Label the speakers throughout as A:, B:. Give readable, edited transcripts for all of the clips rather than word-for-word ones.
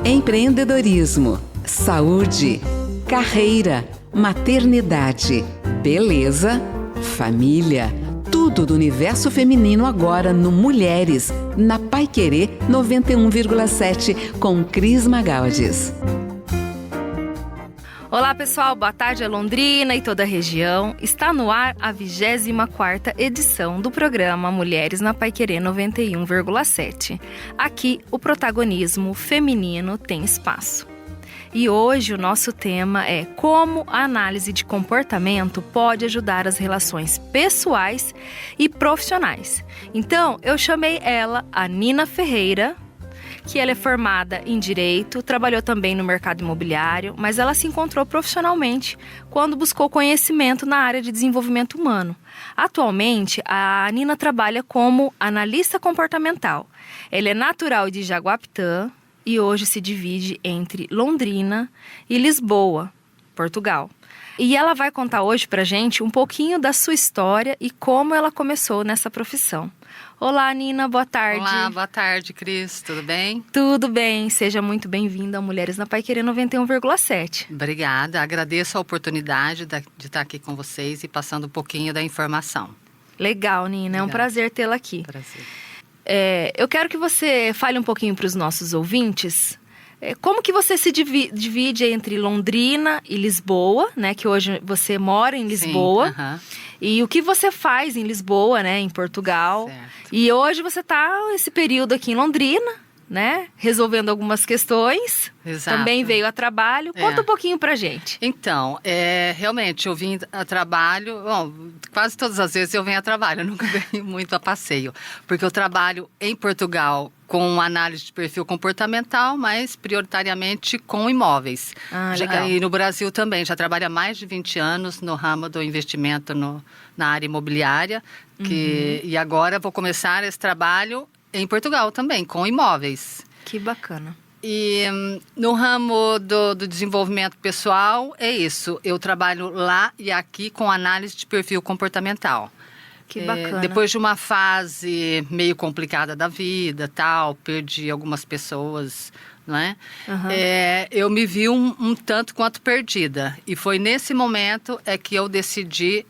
A: Empreendedorismo, saúde, carreira, maternidade, beleza, família. Tudo do universo feminino agora no Mulheres, na Paiquerê 91,7 com Cris Magalhães.
B: Olá pessoal, boa tarde a Londrina e toda a região. Está no ar a 24ª edição do programa Mulheres na Paiquerê 91,7. Aqui o protagonismo feminino tem espaço. E hoje o nosso tema é como a análise de comportamento pode ajudar as relações pessoais e profissionais. Então eu chamei ela, a Nina Ferreira, que ela é formada em Direito, trabalhou também no mercado imobiliário, mas ela se encontrou profissionalmente quando buscou conhecimento na área de desenvolvimento humano. Atualmente, a Nina trabalha como analista comportamental. Ela é natural de Jaguapitã e hoje se divide entre Londrina e Lisboa, Portugal. E ela vai contar hoje pra gente um pouquinho da sua história e como ela começou nessa profissão. Olá, Nina, boa tarde.
C: Olá, boa tarde, Cris. Tudo bem?
B: Tudo bem. Seja muito bem-vinda ao Mulheres na Paiquerê 91,7.
C: Obrigada. Agradeço a oportunidade de estar aqui com vocês e passando um pouquinho da informação.
B: Legal, Nina.
C: Legal.
B: É um prazer tê-la aqui.
C: Prazer.
B: Eu quero que você fale um pouquinho para os nossos ouvintes como que você se divide entre Londrina e Lisboa, né? Que hoje você mora em Lisboa.
C: Sim,
B: E o que você faz em Lisboa, né? Em Portugal.
C: Certo.
B: E hoje você está esse período aqui em Londrina, né? Resolvendo algumas questões.
C: Exato.
B: Também veio a trabalho. Conta um pouquinho pra gente.
C: Então, realmente, eu vim a trabalho... Bom, quase todas as vezes eu venho a trabalho. Eu nunca venho muito a passeio. Porque eu trabalho em Portugal com análise de perfil comportamental, mas prioritariamente com imóveis.
B: Legal.
C: E no Brasil também. Já trabalho há mais de 20 anos no ramo do investimento na área imobiliária. E agora vou começar esse trabalho em Portugal também, com imóveis.
B: Que bacana.
C: E no ramo do desenvolvimento pessoal, é isso. Eu trabalho lá e aqui com análise de perfil comportamental.
B: Que bacana.
C: Depois de uma fase meio complicada da vida, perdi algumas pessoas, não é? Eu me vi um tanto quanto perdida. E foi nesse momento que eu decidi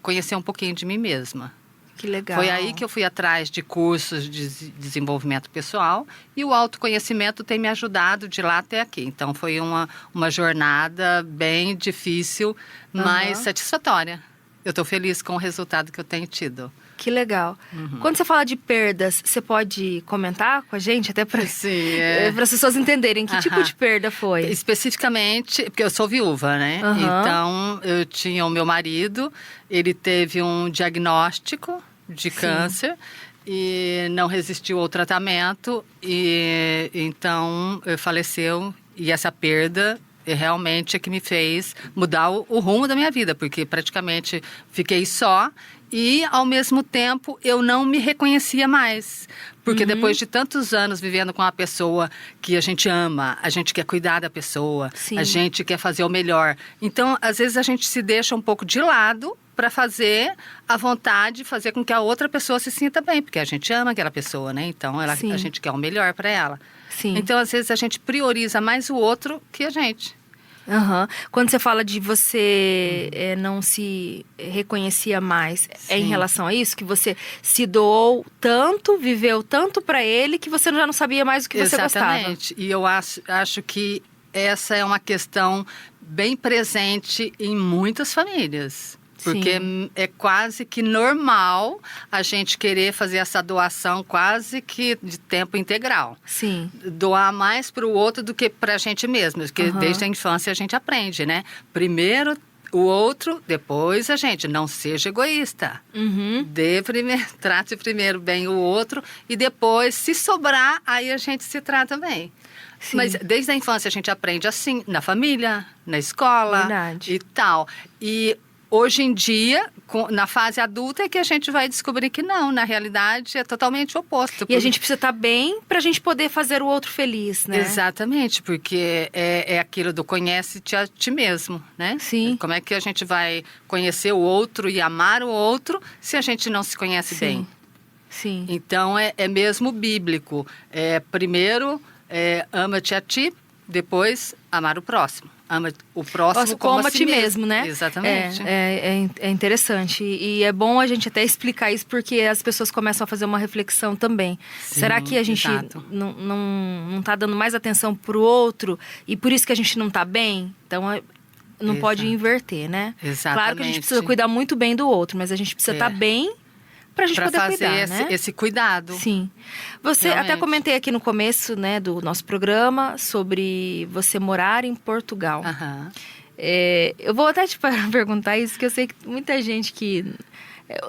C: conhecer um pouquinho de mim mesma.
B: Que legal.
C: Foi aí que eu fui atrás de cursos de desenvolvimento pessoal e o autoconhecimento tem me ajudado de lá até aqui. Então, foi uma jornada bem difícil, mas satisfatória. Eu estou feliz com o resultado que eu tenho tido.
B: Que legal. Quando você fala de perdas, você pode comentar com a gente? Até para as pessoas entenderem que tipo de perda foi.
C: Especificamente, porque eu sou viúva, né? Então, eu tinha o meu marido, ele teve um diagnóstico de câncer e não resistiu ao tratamento e então faleceu. E essa perda realmente é que me fez mudar o rumo da minha vida, porque praticamente fiquei só e, ao mesmo tempo, eu não me reconhecia mais. Porque depois de tantos anos vivendo com uma pessoa que a gente ama, a gente quer cuidar da pessoa, a gente quer fazer o melhor. Então, às vezes, a gente se deixa um pouco de lado para fazer a vontade, fazer com que a outra pessoa se sinta bem, porque a gente ama aquela pessoa, né? Então, a gente quer o melhor para ela.
B: Sim.
C: Então, às vezes, a gente prioriza mais o outro que a gente.
B: Quando você fala de você não se reconhecia mais, é em relação a isso? Que você se doou tanto, viveu tanto para ele, que você já não sabia mais o que você gostava?
C: Exatamente. E eu acho que essa é uma questão bem presente em muitas famílias. Porque é quase que normal a gente querer fazer essa doação quase que de tempo integral.
B: Sim.
C: Doar mais para o outro do que para a gente mesmo. Porque desde a infância a gente aprende, né? Primeiro o outro, depois a gente. Não seja egoísta. Trate primeiro bem o outro e depois, se sobrar, aí a gente se trata bem. Sim. Mas desde a infância a gente aprende assim, na família, na escola.
B: Verdade.
C: E tal. E hoje em dia, na fase adulta, é que a gente vai descobrir que não, na realidade é totalmente o oposto.
B: E a gente precisa estar bem para a gente poder fazer o outro feliz, né?
C: Exatamente, porque é aquilo do conhece-te a ti mesmo, né?
B: Sim.
C: Como é que a gente vai conhecer o outro e amar o outro se a gente não se conhece bem?
B: Sim.
C: Então, é mesmo bíblico. Primeiro, ama-te a ti, depois amar o próximo. Ama o próximo como a ti mesmo,
B: né?
C: Exatamente.
B: É interessante. E é bom a gente até explicar isso, porque as pessoas começam a fazer uma reflexão também.
C: Sim,
B: será que a gente não tá dando mais atenção pro outro e por isso que a gente não tá bem? Então, não pode inverter, né?
C: Exatamente.
B: Claro que a gente precisa cuidar muito bem do outro, mas a gente precisa estar bem pra gente poder
C: fazer
B: cuidar, né?
C: esse cuidado.
B: Sim. Você
C: Realmente.
B: até comentei aqui no começo, né, do nosso programa sobre você morar em Portugal.
C: Aham.
B: Eu vou até te perguntar isso, que eu sei que muita gente que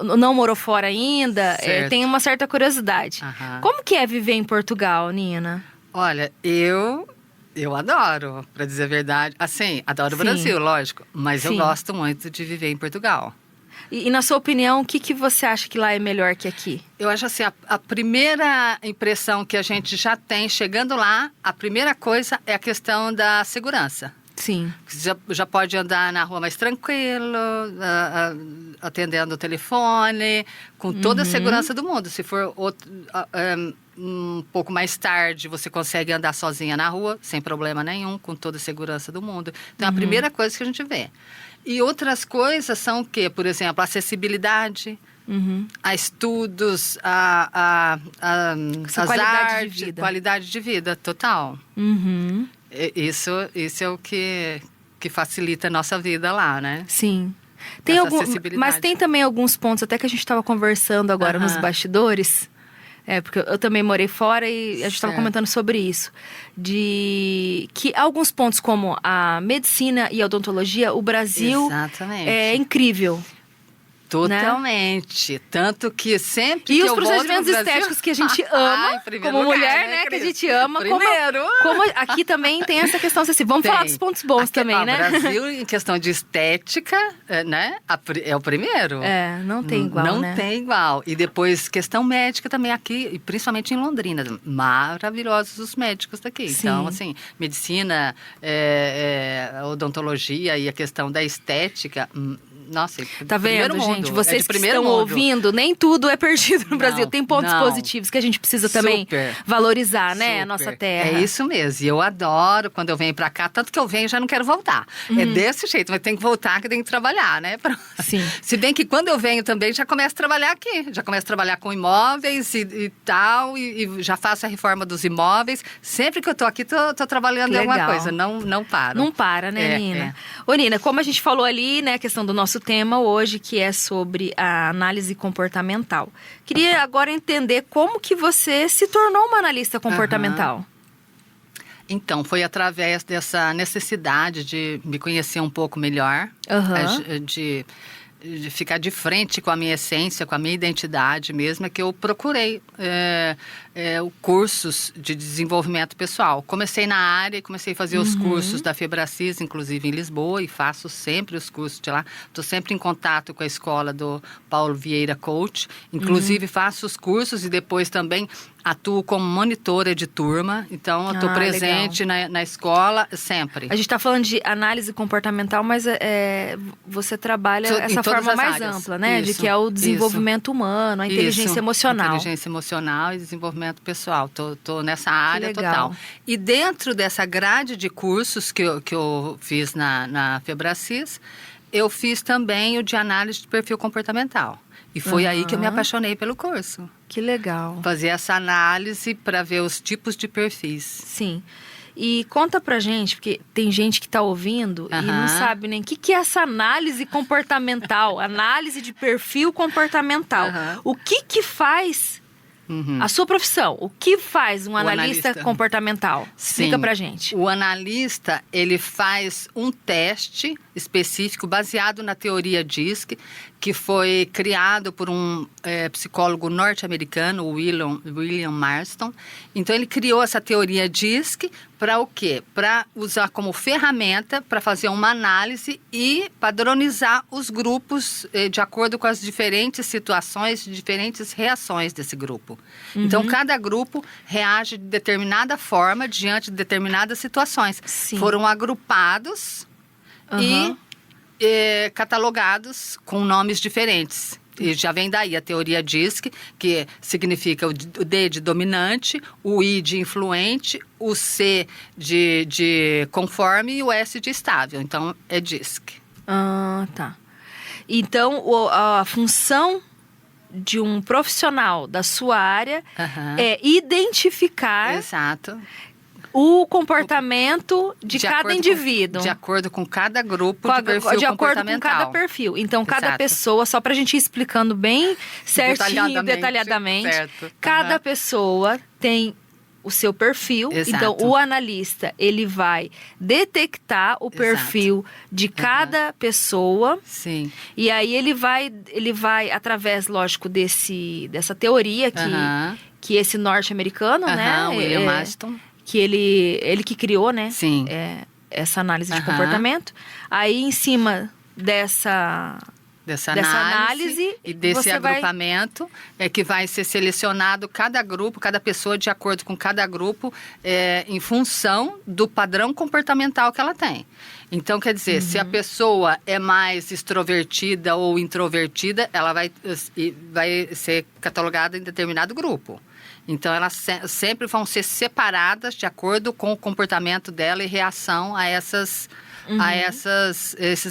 B: não morou fora ainda tem uma certa curiosidade.
C: Aham.
B: Como que é viver em Portugal, Nina?
C: Olha, eu adoro, pra dizer a verdade. Assim, adoro o Brasil, lógico. Mas eu gosto muito de viver em Portugal.
B: E na sua opinião, o que você acha que lá é melhor que aqui?
C: Eu acho assim, a primeira impressão que a gente já tem chegando lá, a primeira coisa é a questão da segurança.
B: Sim.
C: Já pode andar na rua mais tranquilo, atendendo o telefone, com toda a segurança do mundo. Se for um pouco mais tarde, você consegue andar sozinha na rua, sem problema nenhum, com toda a segurança do mundo. Então, a primeira coisa que a gente vê. E outras coisas são o quê? Por exemplo, a acessibilidade a estudos,
B: Essa
C: as
B: qualidade
C: artes,
B: de vida.
C: qualidade de vida, total. Isso é o que facilita a nossa vida lá, né?
B: Sim.
C: Acessibilidade.
B: Mas tem também alguns pontos, até que a gente estava conversando agora nos bastidores. Porque eu também morei fora e a gente estava comentando sobre isso. De que alguns pontos como a medicina e a odontologia, o Brasil é incrível.
C: Totalmente. Né? Tanto que sempre
B: e
C: que
B: os
C: eu
B: procedimentos
C: volto
B: estéticos que a gente ama, como
C: lugar,
B: mulher, né? Que a gente ama.
C: Primeiro.
B: Como aqui também tem essa questão assim. Vamos falar dos pontos bons aqui, também, né?
C: O Brasil, em questão de estética, né? É o primeiro.
B: Não tem igual,
C: Não tem igual. E depois, questão médica também aqui, e principalmente em Londrina. Maravilhosos os médicos daqui.
B: Sim.
C: Então, assim, medicina, odontologia e a questão da estética... Nossa,
B: tá vendo, gente?
C: Mundo.
B: Vocês que estão ouvindo, nem tudo é perdido no Brasil. Tem pontos
C: não.
B: positivos que a gente precisa também valorizar, né? A nossa terra.
C: É isso mesmo. E eu adoro quando eu venho pra cá. Tanto que eu venho e já não quero voltar. É desse jeito, mas tem que voltar, que tem que trabalhar, né?
B: Sim.
C: Se bem que quando eu venho também, já começo a trabalhar aqui. Já começo a trabalhar com imóveis e tal. E já faço a reforma dos imóveis. Sempre que eu tô aqui, tô trabalhando em alguma coisa. Não paro.
B: Não para, né, Nina? Ô, Nina, como a gente falou ali, né? A questão do nosso tema hoje, que é sobre a análise comportamental. Queria agora entender como que você se tornou uma analista comportamental.
C: Então, foi através dessa necessidade de me conhecer um pouco melhor, de ficar de frente com a minha essência, com a minha identidade mesmo, é que eu procurei cursos de desenvolvimento pessoal. Comecei na área, comecei a fazer os cursos da Febracis, inclusive em Lisboa, e faço sempre os cursos de lá. Estou sempre em contato com a escola do Paulo Vieira Coach. Inclusive, faço os cursos e depois também atuo como monitora de turma. Então, eu estou presente na escola sempre.
B: A gente está falando de análise comportamental, mas você trabalha essa forma mais ampla, né?
C: Isso,
B: de que é o desenvolvimento humano, a inteligência emocional.
C: Inteligência emocional e desenvolvimento pessoal. Tô nessa área total. E dentro dessa grade de cursos que eu fiz na Febracis, eu fiz também o de análise de perfil comportamental. E foi aí que eu me apaixonei pelo curso.
B: Que legal.
C: Fazer essa análise para ver os tipos de perfis.
B: Sim. E conta pra gente, porque tem gente que tá ouvindo e não sabe nem o que é essa análise comportamental, análise de perfil comportamental. O que faz a sua profissão? O que faz um analista comportamental? Explica pra gente.
C: O analista, ele faz um teste específico baseado na teoria DISC, que foi criado por um psicólogo norte-americano, William Marston. Então, ele criou essa teoria DISC para o quê? Para usar como ferramenta para fazer uma análise e padronizar os grupos de acordo com as diferentes situações, diferentes reações desse grupo. Então, cada grupo reage de determinada forma diante de determinadas situações.
B: Sim.
C: Foram agrupados e catalogados com nomes diferentes. E já vem daí a teoria DISC, que significa o D de dominante, o I de influente, o C de conforme e o S de estável. Então, é DISC.
B: Ah, tá. Então, a função de um profissional da sua área é identificar...
C: Exato.
B: O comportamento de cada indivíduo.
C: De acordo com cada grupo de perfil comportamental.
B: De acordo com cada perfil. Então, cada pessoa, só pra gente ir explicando bem certinho, detalhadamente
C: certo.
B: Cada pessoa tem o seu perfil.
C: Exato.
B: Então, o analista, ele vai detectar o perfil de cada pessoa.
C: Sim.
B: E aí, ele vai através, lógico, dessa teoria que esse norte-americano, né?
C: William Marston.
B: Que ele que criou, né?
C: Sim.
B: Essa análise de comportamento. Aí, em cima dessa análise
C: e desse agrupamento é que vai ser selecionado cada grupo, cada pessoa de acordo com cada grupo em função do padrão comportamental que ela tem. Então, quer dizer, se a pessoa é mais extrovertida ou introvertida, ela vai ser catalogada em determinado grupo. Então, elas sempre vão ser separadas de acordo com o comportamento dela e reação a esses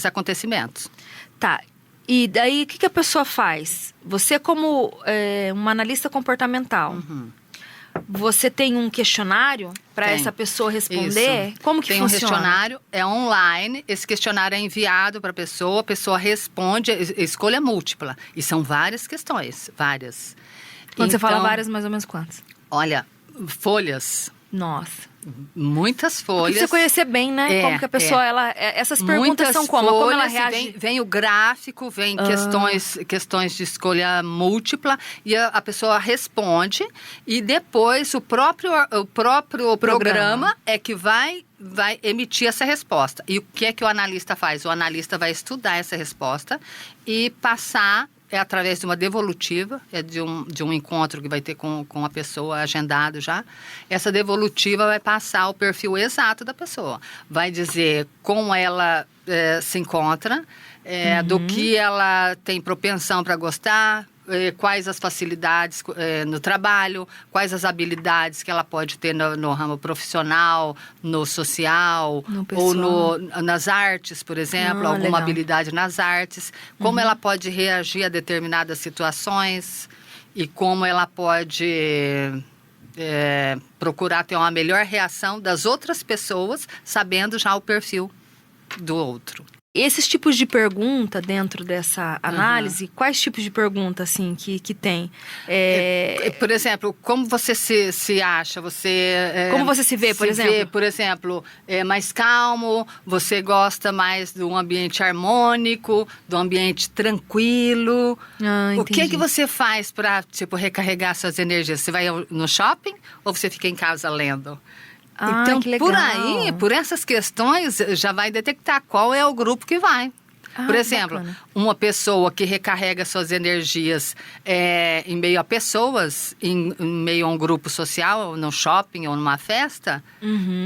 C: acontecimentos.
B: Tá. E daí, o que a pessoa faz? Você, como uma analista comportamental, você tem um questionário para essa pessoa responder?
C: Isso.
B: Como que funciona?
C: Tem um questionário, é online, esse questionário é enviado para a pessoa responde, escolha múltipla. E são várias questões, várias.
B: Quando você fala várias, mais ou menos quantas?
C: Olha, folhas.
B: Nossa.
C: Muitas folhas.
B: Porque você conhecer bem, né? Como que a pessoa, essas perguntas
C: muitas
B: são como?
C: Folhas,
B: como ela reage?
C: Vem o gráfico, vem questões de escolha múltipla e a pessoa responde e depois o próprio programa é que vai emitir essa resposta. E o que é que o analista faz? O analista vai estudar essa resposta e passar através de uma devolutiva, de um encontro que vai ter com a pessoa agendado já. Essa devolutiva vai passar o perfil exato da pessoa. Vai dizer como ela se encontra, do que ela tem propensão para gostar, quais as facilidades no trabalho, quais as habilidades que ela pode ter no ramo profissional, no social, ou nas artes, por exemplo, alguma
B: legal.
C: habilidade nas artes, como ela pode reagir a determinadas situações e como ela pode procurar ter uma melhor reação das outras pessoas, sabendo já o perfil do outro.
B: Esses tipos de pergunta dentro dessa análise, quais tipos de pergunta, assim, que tem?
C: Por exemplo, como você se acha?
B: Como você se vê, por exemplo?
C: Vê, por exemplo, mais calmo, você gosta mais de um ambiente harmônico, de um ambiente tranquilo. O que você faz para, recarregar suas energias? Você vai no shopping ou você fica em casa lendo? Então, por aí, por essas questões, já vai detectar qual é o grupo que vai. Por exemplo, bacana. Uma pessoa que recarrega suas energias em meio a pessoas, em meio a um grupo social, no shopping ou numa festa,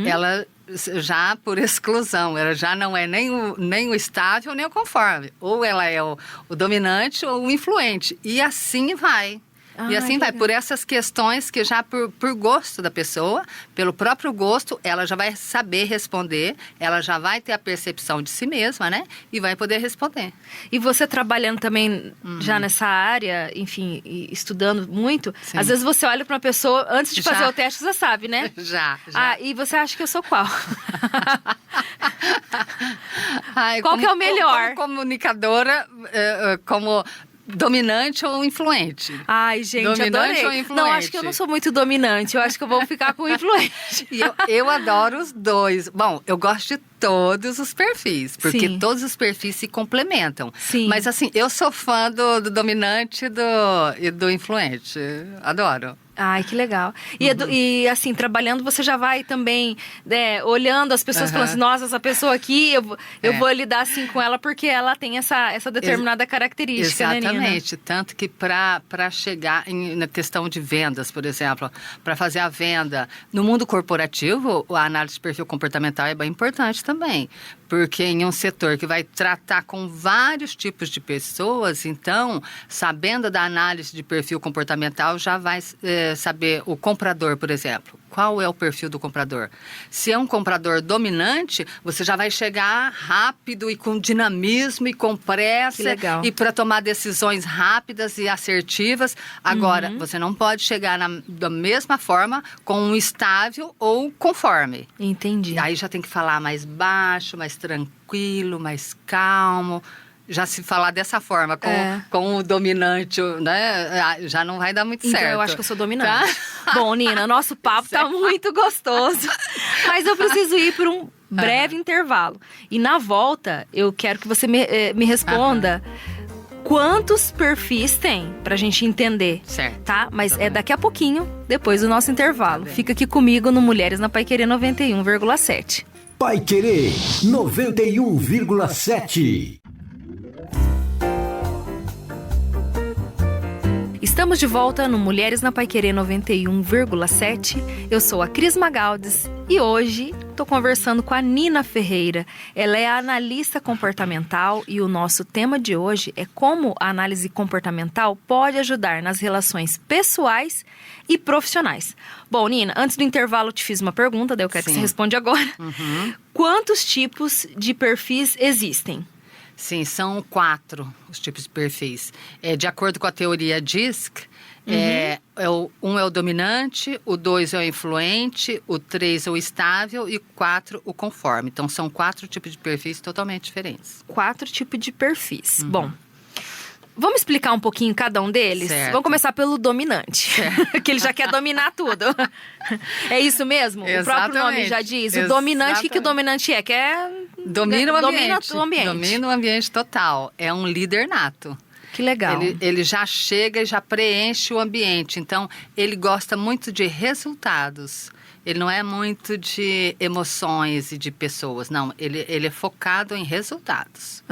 C: ela já, por exclusão, ela já não é nem o estável, nem o conforme. Ou ela é o dominante ou o influente. E assim vai. E assim vai, por essas questões que já por gosto da pessoa, pelo próprio gosto, ela já vai saber responder, ela já vai ter a percepção de si mesma, né? E vai poder responder.
B: E você trabalhando também já nessa área, enfim, estudando muito, sim. Às vezes você olha para uma pessoa, antes de fazer o teste, você sabe, né?
C: Já.
B: E você acha que eu sou qual? Qual que é o melhor?
C: Como comunicadora, como... dominante ou influente?
B: Ai, gente,
C: dominante
B: adorei.
C: Ou influente?
B: Não, acho que eu não sou muito dominante. Eu acho que eu vou ficar com influente.
C: E eu adoro os dois. Bom, eu gosto de todos os perfis, porque sim. Todos os perfis se complementam.
B: Sim.
C: Mas assim, eu sou fã do dominante e do influente. Adoro.
B: Ai, que legal. E assim, trabalhando, você já vai também olhando as pessoas, falando assim, nossa, essa pessoa aqui, eu vou lidar assim com ela porque ela tem essa determinada característica, né, Nina?
C: Exatamente. Tanto que para chegar na questão de vendas, por exemplo, para fazer a venda, no mundo corporativo, a análise de perfil comportamental é bem importante também. Porque em um setor que vai tratar com vários tipos de pessoas, então, sabendo da análise de perfil comportamental, já vai saber o comprador, por exemplo. Qual é o perfil do comprador? Se é um comprador dominante, você já vai chegar rápido e com dinamismo e com pressa.
B: Que legal.
C: E para tomar decisões rápidas e assertivas. Agora, você não pode chegar da mesma forma com um estável ou conforme.
B: Entendi.
C: Aí já tem que falar mais baixo, mais tranquilo, mais calmo. Já se falar dessa forma, com o dominante, né? Já não vai dar muito certo.
B: Então, eu acho que eu sou dominante. Tá? Bom, Nina, nosso papo tá muito gostoso. Mas eu preciso ir por um breve intervalo. E na volta, eu quero que você me responda quantos perfis tem pra gente entender.
C: Certo.
B: Tá? Mas é daqui a pouquinho, depois do nosso intervalo. Fica aqui comigo no Mulheres na Paiquerê 91,7.
D: Paiquerê 91,7.
B: Estamos de volta no Mulheres na Paiquerê 91,7. Eu sou a Cris Magaldes e hoje estou conversando com a Nina Ferreira. Ela é analista comportamental e o nosso tema de hoje é como a análise comportamental pode ajudar nas relações pessoais e profissionais. Bom, Nina, antes do intervalo eu te fiz uma pergunta, daí eu quero que você responda agora. Quantos tipos de perfis existem?
C: Sim, são 4 os tipos de perfis. De acordo com a teoria DISC, um é o dominante, o 2 é o influente, o 3 é o estável e o 4 o conforme. Então, são 4 tipos de perfis totalmente diferentes.
B: 4 tipos de perfis. Bom, vamos explicar um pouquinho cada um deles?
C: Certo.
B: Vamos começar pelo dominante, que ele já quer dominar tudo. É isso mesmo?
C: Exatamente.
B: O próprio nome já diz. O dominante, o que o dominante é?
C: Domina o ambiente.
B: Domina
C: o ambiente total. É um líder nato.
B: Que legal.
C: Ele já chega e já preenche o ambiente. Então, ele gosta muito de resultados. Ele não é muito de emoções e de pessoas. Não, ele é focado em resultados.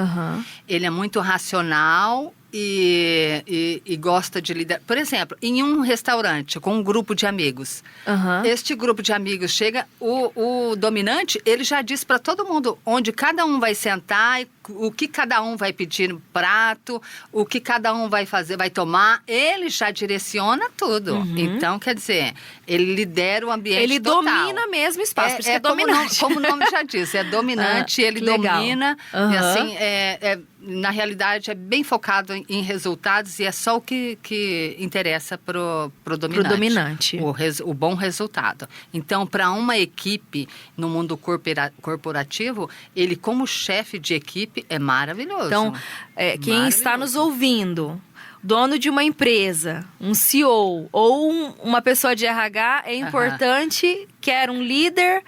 C: Ele é muito racional e gosta de lidar. Por exemplo, em um restaurante com um grupo de amigos. Este grupo de amigos chega, o dominante, ele já diz para todo mundo onde cada um vai sentar, o que cada um vai pedir no prato, o que cada um vai fazer, vai tomar. Ele já direciona tudo. Então, quer dizer, ele lidera o ambiente
B: ele
C: total.
B: domina mesmo o espaço, por isso que é dominante.
C: Como o nome já diz, é dominante, ele domina. E assim, na realidade, é bem focado em resultados e é só o que interessa pro dominante. O bom resultado. Então, para uma equipe no mundo corporativo, ele como chefe de equipe é maravilhoso.
B: Então, quem está nos ouvindo, dono de uma empresa, um CEO ou uma pessoa de RH, é importante, quer um líder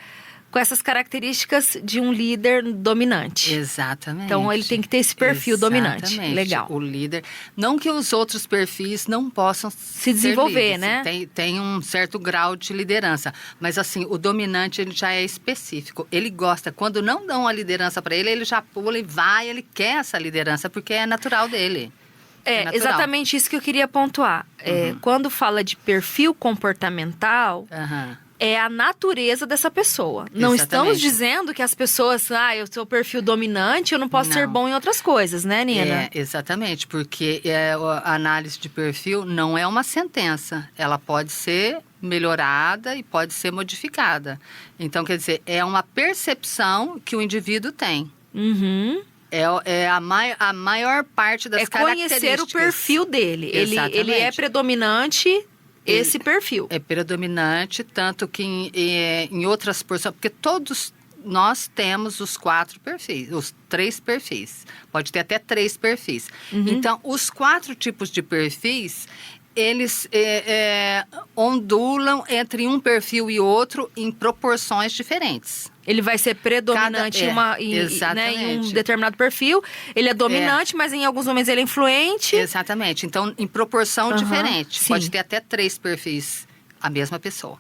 B: com essas características de um líder dominante.
C: Exatamente.
B: Então, ele tem que ter esse perfil dominante. Legal.
C: O líder. Não que os outros perfis não possam
B: se desenvolver, né?
C: Tem um certo grau de liderança. Mas, assim, o dominante, ele já é específico. Ele gosta. Quando não dão a liderança para ele, ele já pula e vai. Ele quer essa liderança, porque é natural dele. É
B: exatamente isso que eu queria pontuar. Quando fala de perfil comportamental... É a natureza dessa pessoa. Não estamos dizendo que as pessoas... eu sou perfil dominante, eu não posso ser bom em outras coisas, né, Nina?
C: Exatamente, porque a análise de perfil não é uma sentença. Ela pode ser melhorada e pode ser modificada. Então, quer dizer, é uma percepção que o indivíduo tem. É a maior parte das características.
B: É conhecer o perfil dele. Ele é predominante... Esse perfil.
C: É predominante, tanto que em outras porções... Porque todos nós temos os 4 perfis, os 3 perfis. Pode ter até 3 perfis. Então, os 4 tipos de perfis, Eles ondulam entre um perfil e outro em proporções diferentes.
B: Ele vai ser predominante em um determinado perfil. Ele é dominante, mas em alguns momentos ele é influente.
C: Exatamente. Então, em proporção diferente.
B: Sim.
C: Pode ter até 3 perfis, a mesma pessoa.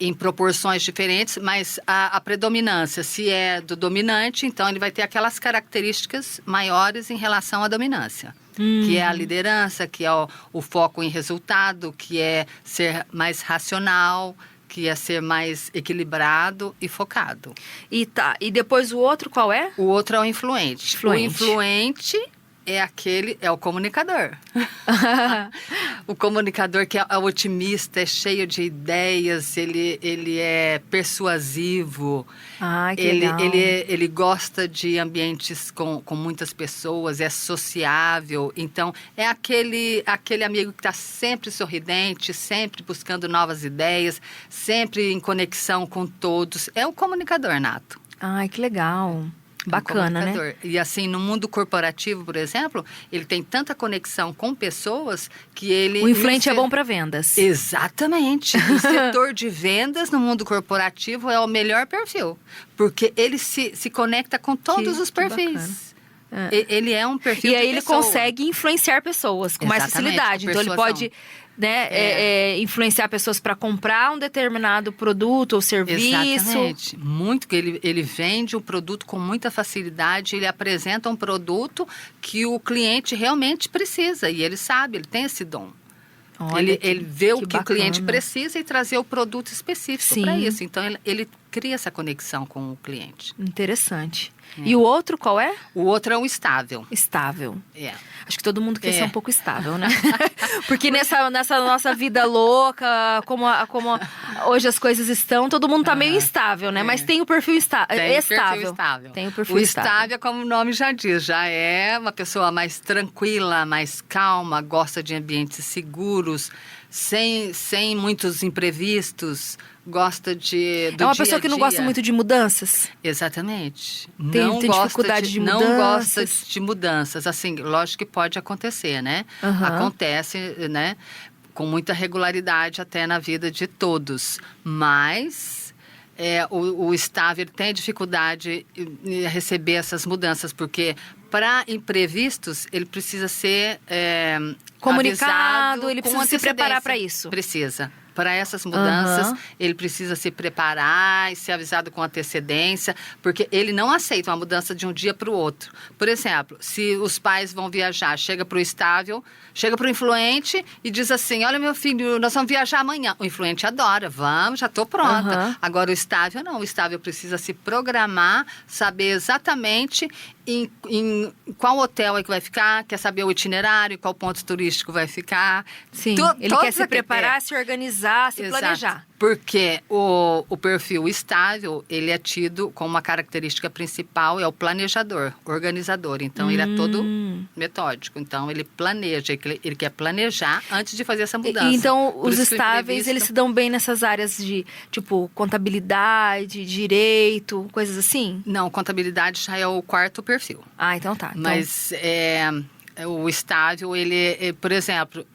C: Em proporções diferentes, mas a predominância, se é do dominante, então ele vai ter aquelas características maiores em relação à dominância. Que é a liderança, que é o foco em resultado, que é ser mais racional, que é ser mais equilibrado e focado.
B: E depois o outro qual é?
C: O outro é o influente. O influente é o comunicador. O comunicador que é otimista, é cheio de ideias, ele é persuasivo.
B: Legal.
C: Ele gosta de ambientes com muitas pessoas, é sociável. Então, é aquele amigo que está sempre sorridente, sempre buscando novas ideias, sempre em conexão com todos. É o comunicador nato.
B: Que legal. Bacana, né?
C: E assim, no mundo corporativo, por exemplo, ele tem tanta conexão com pessoas que ele...
B: O influente é bom para vendas.
C: Exatamente. O setor de vendas no mundo corporativo é o melhor perfil. Porque ele se conecta com todos os perfis. Ele é um perfil de pessoa.
B: E aí ele consegue influenciar pessoas com mais facilidade. Então ele pode... influenciar pessoas para comprar um determinado produto ou serviço.
C: Exatamente. Muito que ele vende um produto com muita facilidade, ele apresenta um produto que o cliente realmente precisa. E ele sabe, ele tem esse dom. Ele vê o que o cliente precisa e trazer o produto específico para isso. Então, ele cria essa conexão com o cliente.
B: Interessante. E o outro qual é?
C: O outro é o estável.
B: Estável. Acho que todo mundo quer ser um pouco estável, né? Porque nessa nossa vida louca, como hoje as coisas estão, todo mundo tá meio instável, né? Mas tem o perfil estável. Tem o perfil
C: estável, como o nome já diz, já é uma pessoa mais tranquila, mais calma, gosta de ambientes seguros, sem muitos imprevistos. Gosta do dia a dia.
B: É uma pessoa que não gosta muito de mudanças?
C: Exatamente.
B: Tem dificuldade de mudanças?
C: Não gosta de mudanças. Assim, lógico que pode acontecer, né? Acontece, né? Com muita regularidade até na vida de todos. Mas o estável tem dificuldade em receber essas mudanças, porque para imprevistos ele precisa ser
B: comunicado, ele precisa se preparar para isso.
C: Precisa. Para essas mudanças, ele precisa se preparar e ser avisado com antecedência, porque ele não aceita uma mudança de um dia para o outro. Por exemplo, se os pais vão viajar, chega para o estável, chega para o influente e diz assim, olha meu filho, nós vamos viajar amanhã. O influente adora, vamos, já estou pronta. Agora o estável não, o estável precisa se programar, saber exatamente em qual hotel é que vai ficar, quer saber o itinerário, qual ponto turístico vai ficar.
B: Sim, ele quer se preparar, se organizar, se planejar.
C: Porque o perfil estável, ele é tido como uma característica principal, é o planejador, organizador. Então, ele é todo metódico. Então, ele planeja, ele quer planejar antes de fazer essa mudança.
B: Então, os estáveis, eles se dão bem nessas áreas de, tipo, contabilidade, direito, coisas assim?
C: Não, contabilidade já é o quarto perfil.
B: Então tá.
C: Mas o estável, ele, por exemplo,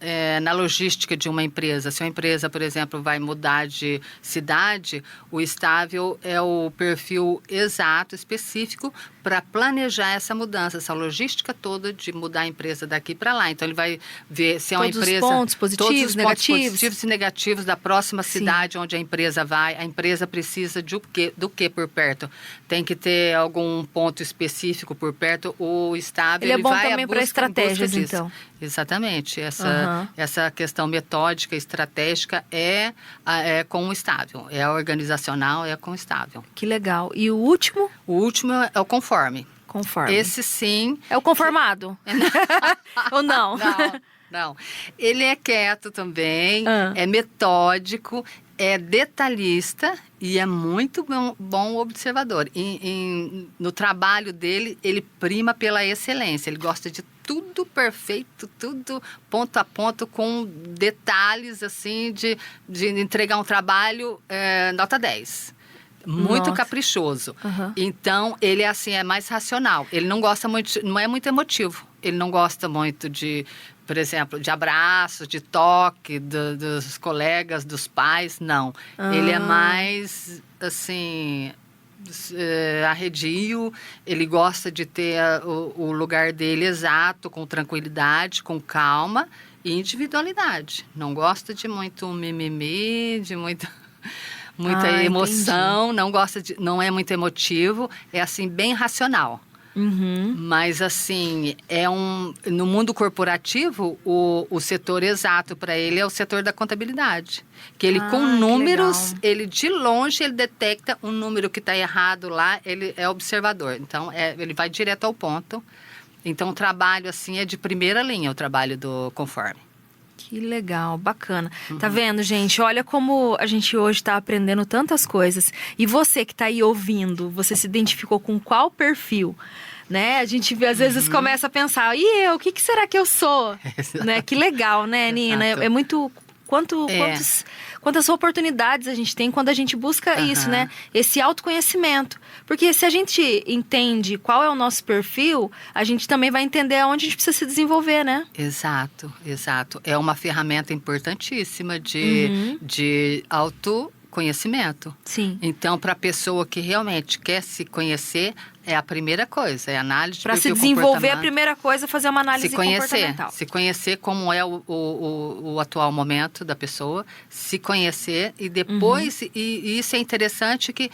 C: na logística de uma empresa, se uma empresa, por exemplo, vai mudar de cidade, o estável é o perfil exato, específico, para planejar essa mudança, essa logística toda de mudar a empresa daqui para lá. Então, ele vai ver se é uma empresa...
B: Todos os pontos positivos, negativos.
C: Positivos e negativos da próxima cidade onde a empresa vai. A empresa precisa do que por perto? Tem que ter algum ponto específico por perto. O estável,
B: ele é bom também para estratégias, então.
C: Exatamente. Essa questão metódica, estratégica é com o estável. É organizacional, é com o estável.
B: Que legal. E o último?
C: O último é o conforme. Esse sim.
B: É o conformado? Ou não?
C: Não. Ele é quieto também, é metódico, é detalhista e é muito bom observador. No trabalho dele, ele prima pela excelência. Ele gosta de tudo perfeito, tudo ponto a ponto, com detalhes assim de entregar um trabalho nota 10. Muito caprichoso. Então, ele é assim, é mais racional. Ele não gosta muito, não é muito emotivo. Ele não gosta muito de por exemplo, de abraço, de toque dos colegas, dos pais, não. Ele é mais, assim, arredio, ele gosta de ter o lugar dele exato, com tranquilidade, com calma e individualidade. Não gosta de muito mimimi, de muita emoção, não é muito emotivo, é assim, bem racional. Mas assim, no mundo corporativo, o setor exato para ele é o setor da contabilidade. Que ele com números, ele de longe, ele detecta um número que está errado lá, ele é observador. Então, ele vai direto ao ponto. Então, o trabalho assim é de primeira linha, o trabalho do Conforme.
B: Que legal, bacana. Tá vendo, gente? Olha como a gente hoje está aprendendo tantas coisas. E você que está aí ouvindo, você se identificou com qual perfil? Né? A gente às vezes começa a pensar, e eu? O que será que eu sou? Né? Que legal, né, Nina? É muito... Quantas oportunidades a gente tem quando a gente busca isso, né? Esse autoconhecimento. Porque se a gente entende qual é o nosso perfil, a gente também vai entender aonde a gente precisa se desenvolver, né?
C: Exato. É uma ferramenta importantíssima de autoconhecimento.
B: Sim.
C: Então, para a pessoa que realmente quer se conhecer, é a primeira coisa, é a análise de
B: perfil. Para se desenvolver, a primeira coisa é fazer uma análise comportamental.
C: Se conhecer como é o atual momento da pessoa, se conhecer e depois, e isso é interessante que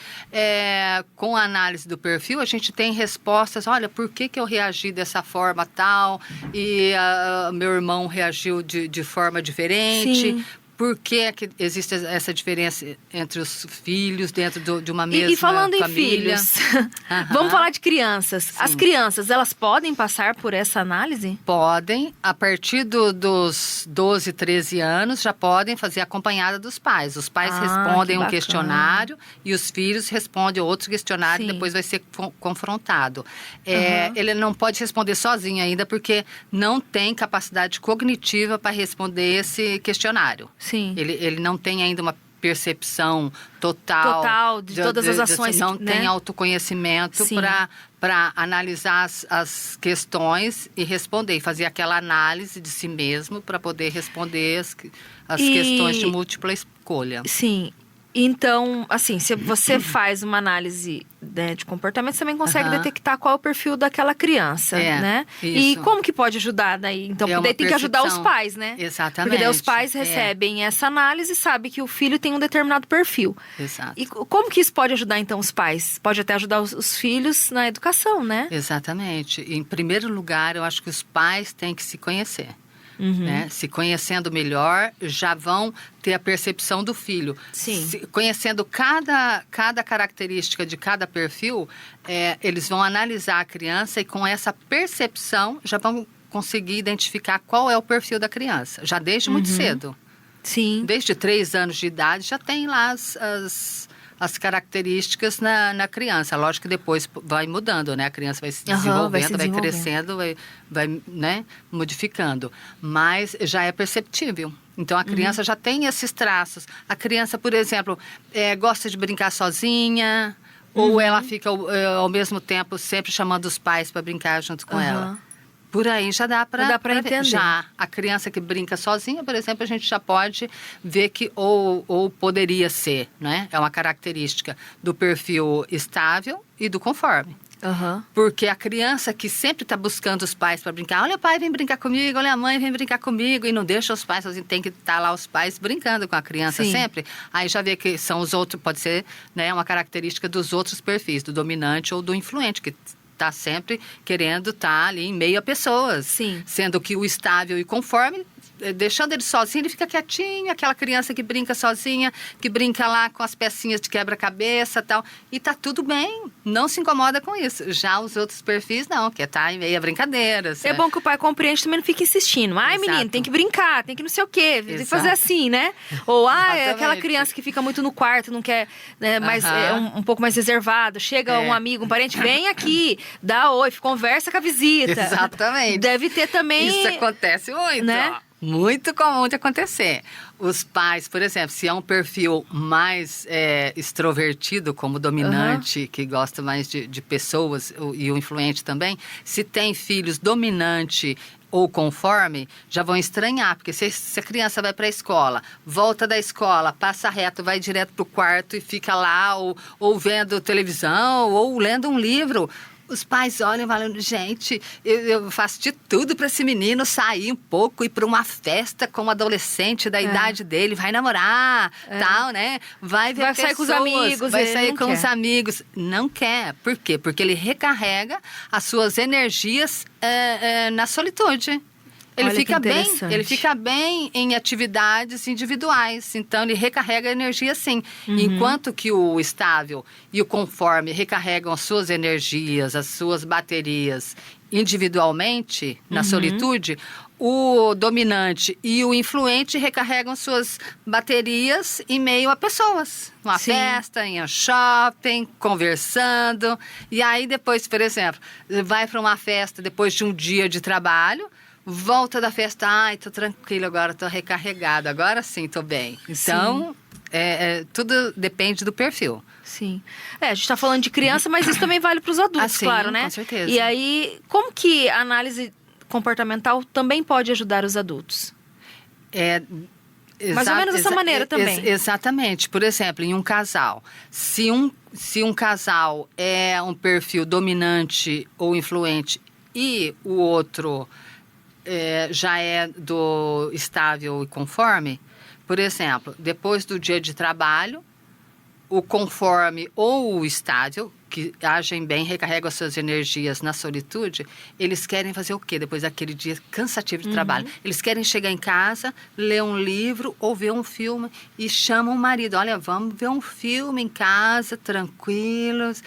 C: com a análise do perfil, a gente tem respostas, olha, por que eu reagi dessa forma tal, e meu irmão reagiu de forma diferente.
B: Sim.
C: Por que existe essa diferença entre os filhos dentro de uma mesma
B: família? E falando em filhos, vamos falar de crianças. Sim. As crianças, elas podem passar por essa análise?
C: Podem. A partir dos 12, 13 anos, já podem fazer acompanhada dos pais. Os pais respondem um questionário e os filhos respondem outro questionário. Sim. E depois vai ser confrontado. Ele não pode responder sozinho ainda, porque não tem capacidade cognitiva para responder esse questionário.
B: Sim.
C: Ele não tem ainda uma percepção total
B: de todas as ações.
C: Não tem autoconhecimento para analisar as questões e responder. E fazer aquela análise de si mesmo para poder responder as questões de múltipla escolha.
B: Sim. Então, assim, se você faz uma análise, né, de comportamento, você também consegue detectar qual é o perfil daquela criança, né?
C: Isso.
B: E como que pode ajudar daí? Então, daí tem que ajudar os pais, né?
C: Exatamente.
B: Porque daí os pais recebem essa análise e sabem que o filho tem um determinado perfil.
C: Exato.
B: E como que isso pode ajudar, então, os pais? Pode até ajudar os filhos na educação, né?
C: Exatamente. Em primeiro lugar, eu acho que os pais têm que se conhecer. Né? Se conhecendo melhor, já vão ter a percepção do filho.
B: Sim.
C: Conhecendo cada característica de cada perfil, eles vão analisar a criança e com essa percepção já vão conseguir identificar qual é o perfil da criança, já desde muito cedo.
B: Sim.
C: Desde 3 anos de idade já tem lá as características na criança. Lógico que depois vai mudando, né? A criança vai se desenvolvendo, vai crescendo, vai né, modificando. Mas já é perceptível. Então, a criança já tem esses traços. A criança, por exemplo, gosta de brincar sozinha, ou ela fica, ao mesmo tempo, sempre chamando os pais para brincar junto com ela. Por aí já dá para
B: entender.
C: Já a criança que brinca sozinha, por exemplo, a gente já pode ver que ou poderia ser, né? É uma característica do perfil estável e do conforme. Porque a criança que sempre está buscando os pais para brincar, olha o pai vem brincar comigo, olha a mãe vem brincar comigo, e não deixa os pais sozinhos, tem que estar lá os pais brincando com a criança sempre. Aí já vê que são os outros, pode ser, né, uma característica dos outros perfis, do dominante ou do influente, que está sempre querendo estar ali em meio a pessoas.
B: Sim.
C: Sendo que o estável e conforme, deixando ele sozinho, ele fica quietinho, aquela criança que brinca sozinha, que brinca lá com as pecinhas de quebra-cabeça e tal. E tá tudo bem, não se incomoda com isso. Já os outros perfis não, que tá em meio a brincadeiras.
B: É bom que o pai compreende, também não fica insistindo. Ai, menino, tem que brincar, tem que não sei o quê, tem que fazer assim, né? Ou, é aquela criança que fica muito no quarto, não quer, né, mais, um pouco mais reservado. Chega um amigo, um parente, vem aqui, dá oi, conversa com a visita.
C: Exatamente.
B: Deve ter também...
C: Isso acontece muito,
B: né?
C: Muito comum de acontecer. Os pais, por exemplo, se é um perfil mais extrovertido, como dominante, que gosta mais de pessoas, e o influente também, se tem filhos dominante ou conforme, já vão estranhar, porque se a criança vai para a escola, volta da escola, passa reto, vai direto para o quarto e fica lá, ou vendo televisão, ou lendo um livro, os pais olham e falam, gente, eu faço de tudo para esse menino sair um pouco, ir para uma festa com um adolescente da idade dele, vai namorar, tal, né? Vai ver pessoas,
B: sair com os amigos.
C: vai sair com os amigos. Não quer. Por quê? Porque ele recarrega as suas energias na solitude. Ele fica bem em atividades individuais, então ele recarrega a energia sim. Enquanto que o estável e o conforme recarregam as suas energias, as suas baterias individualmente, na solitude, o dominante e o influente recarregam suas baterias em meio a pessoas. Uma festa, em um shopping, conversando. E aí depois, por exemplo, vai para uma festa depois de um dia de trabalho, volta da festa, tô tranquilo agora, tô recarregado, agora sim, tô bem. Então, tudo depende do perfil.
B: Sim. A gente tá falando de criança, mas isso também vale para os adultos, claro, né?
C: Com certeza.
B: E aí, como que a análise comportamental também pode ajudar os adultos? Mais ou menos dessa maneira também.
C: Exatamente. Por exemplo, em um casal, se um casal é um perfil dominante ou influente e o outro já é do estável e conforme, por exemplo, depois do dia de trabalho, o conforme ou o estável, que agem bem, recarregam as suas energias na solitude, eles querem fazer o quê? Depois daquele dia cansativo de trabalho. Eles querem chegar em casa, ler um livro ou ver um filme e chamam o marido. Olha, vamos ver um filme em casa, tranquilos,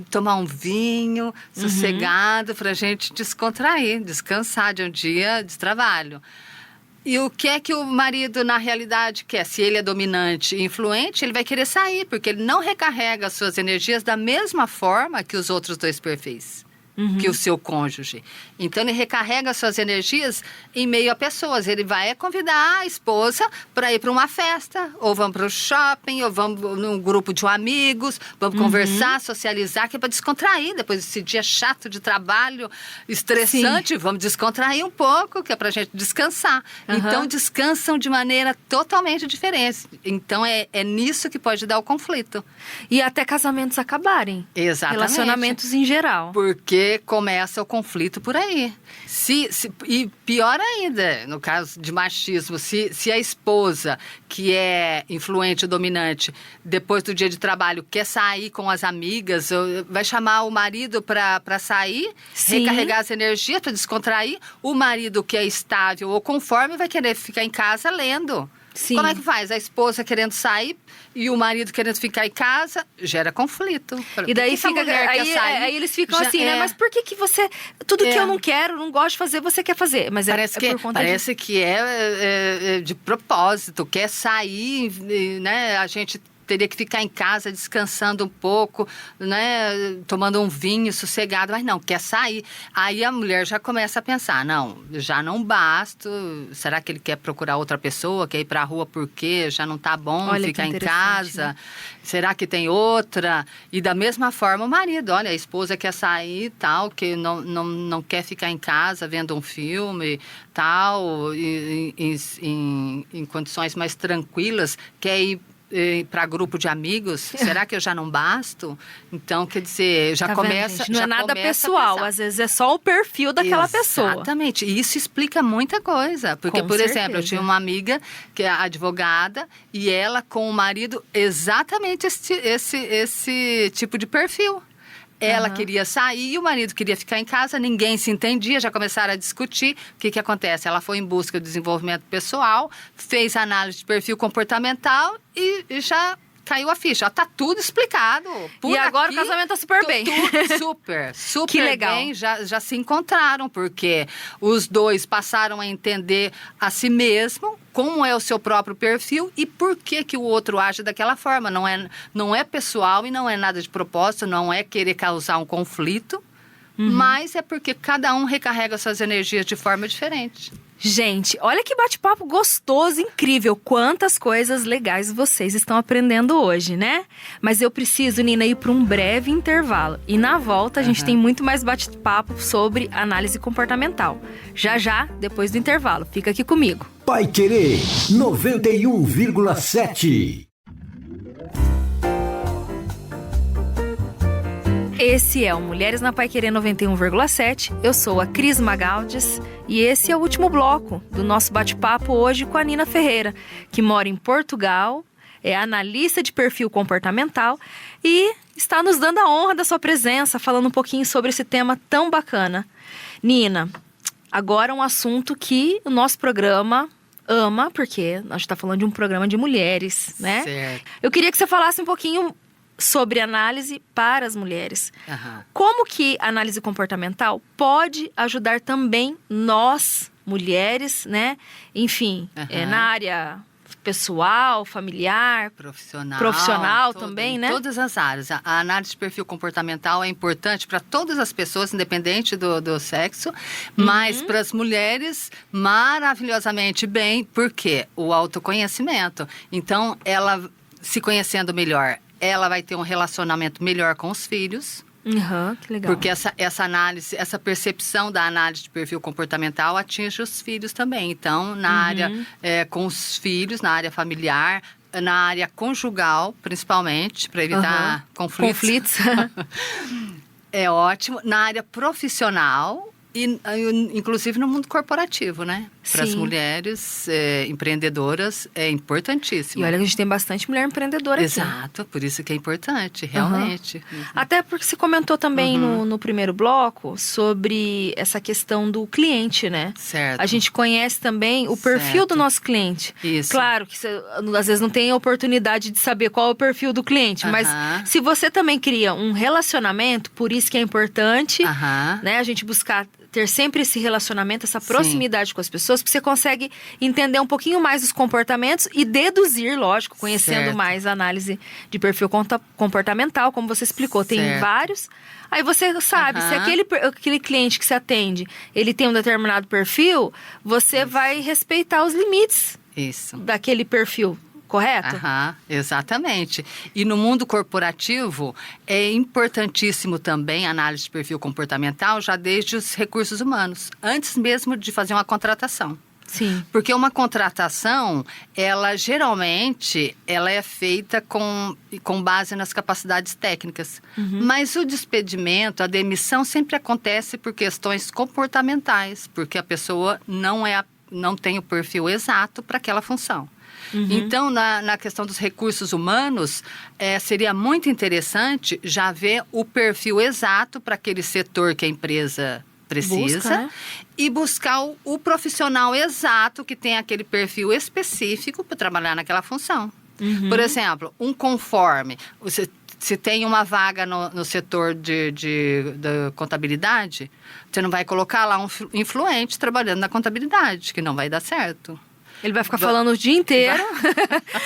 C: tomar um vinho, sossegado, para a gente descontrair, descansar de um dia de trabalho. E o que é que o marido, na realidade, quer? Se ele é dominante e influente, ele vai querer sair, porque ele não recarrega as suas energias da mesma forma que os outros dois perfis, que o seu cônjuge. Então, ele recarrega as suas energias em meio a pessoas. Ele vai convidar a esposa para ir para uma festa, ou vamos para o shopping, ou vamos num grupo de amigos, vamos conversar, socializar, que é para descontrair. Depois desse dia chato de trabalho, estressante, vamos descontrair um pouco, que é para a gente descansar. Então, descansam de maneira totalmente diferente. Então, é nisso que pode dar o conflito.
B: E até casamentos acabarem.
C: Exatamente.
B: Relacionamentos em geral.
C: Porque começa o conflito por aí. E pior ainda, no caso de machismo, se a esposa, que é influente ou dominante, depois do dia de trabalho, quer sair com as amigas, vai chamar o marido para sair, recarregar as energias, para descontrair, o marido que é estável ou conforme vai querer ficar em casa lendo. Como é que faz? A esposa querendo sair e o marido querendo ficar em casa, gera conflito.
B: E daí aí eles ficam assim, né? Mas por que você... Tudo que eu não quero, não gosto de fazer, você quer fazer. Mas
C: parece que é de propósito, quer sair, né? A gente teria que ficar em casa descansando um pouco, né, tomando um vinho sossegado, mas não, quer sair. Aí a mulher já começa a pensar, não, já não basta, será que ele quer procurar outra pessoa, quer ir para a rua porque já não está bom ficar em casa? Né? Será que tem outra? E da mesma forma o marido, olha, a esposa quer sair e tal, que não quer ficar em casa vendo um filme, tal, em condições mais tranquilas, quer ir para grupo de amigos, será que eu já não basto? Então, quer dizer, já começa...
B: Gente, não é nada pessoal, às vezes é só o perfil daquela pessoa.
C: Exatamente, e isso explica muita coisa. Porque, por exemplo, eu tinha uma amiga que é advogada e ela com o marido exatamente esse tipo de perfil. Ela queria sair e o marido queria ficar em casa, ninguém se entendia, já começaram a discutir. O que acontece? Ela foi em busca do desenvolvimento pessoal, fez análise de perfil comportamental e já caiu a ficha. Tá tudo explicado.
B: E agora o casamento tá super bem.
C: Super
B: que legal.
C: Bem. Já se encontraram, porque os dois passaram a entender a si mesmo, como é o seu próprio perfil e por que o outro age daquela forma. Não é pessoal e não é nada de propósito, não é querer causar um conflito, mas é porque cada um recarrega suas energias de forma diferente.
B: Gente, olha que bate-papo gostoso, incrível. Quantas coisas legais vocês estão aprendendo hoje, né? Mas eu preciso, Nina, ir para um breve intervalo. E na volta a gente tem muito mais bate-papo sobre análise comportamental. Já, depois do intervalo. Fica aqui comigo.
D: Paiquerê 91,7.
B: Esse é o Mulheres na Paiquerê 91,7. Eu sou a Cris Magaldes e esse é o último bloco do nosso bate-papo hoje com a Nina Ferreira, que mora em Portugal, é analista de perfil comportamental e está nos dando a honra da sua presença, falando um pouquinho sobre esse tema tão bacana. Nina, agora um assunto que o nosso programa ama, porque a gente está falando de um programa de mulheres, né?
C: Certo.
B: Eu queria que você falasse um pouquinho sobre análise para as mulheres. Como que a análise comportamental pode ajudar também nós, mulheres, né? Enfim, na área pessoal, familiar, profissional também, né?
C: Em todas as áreas. A análise de perfil comportamental é importante para todas as pessoas, independente do sexo, mas para as mulheres, maravilhosamente bem, porque o autoconhecimento. Então, ela se conhecendo melhor, ela vai ter um relacionamento melhor com os filhos.
B: Que legal.
C: Porque essa análise, essa percepção da análise de perfil comportamental atinge os filhos também. Então, na área com os filhos, na área familiar, na área conjugal, principalmente, para evitar conflitos. É ótimo. Na área profissional e, inclusive, no mundo corporativo, né? Para as mulheres empreendedoras é importantíssimo.
B: E olha que a gente tem bastante mulher empreendedora aqui.
C: Exato, por isso que é importante, realmente.
B: Até porque você comentou também no primeiro bloco sobre essa questão do cliente, né?
C: Certo.
B: A gente conhece também o perfil do nosso cliente.
C: Isso.
B: Claro que você, às vezes, não tem a oportunidade de saber qual é o perfil do cliente, mas se você também cria um relacionamento, por isso que é importante, né? A gente buscar ter sempre esse relacionamento, essa proximidade com as pessoas, porque você consegue entender um pouquinho mais os comportamentos e deduzir, lógico, conhecendo mais a análise de perfil comportamental, como você explicou. Tem vários. Aí você sabe, se aquele cliente que você atende, ele tem um determinado perfil, você vai respeitar os limites daquele perfil. Correto?
C: Exatamente. E no mundo corporativo, é importantíssimo também a análise de perfil comportamental, já desde os recursos humanos, antes mesmo de fazer uma contratação.
B: Sim.
C: Porque uma contratação, ela geralmente é feita com base nas capacidades técnicas. Mas o despedimento, a demissão sempre acontece por questões comportamentais, porque a pessoa não tem o perfil exato para aquela função. Então, na questão dos recursos humanos, seria muito interessante já ver o perfil exato para aquele setor que a empresa precisa e buscar o profissional exato que tem aquele perfil específico para trabalhar naquela função. Por exemplo, um conforme. Se tem uma vaga no setor da contabilidade, você não vai colocar lá um influente trabalhando na contabilidade, que não vai dar certo.
B: Ele vai ficar falando o dia inteiro,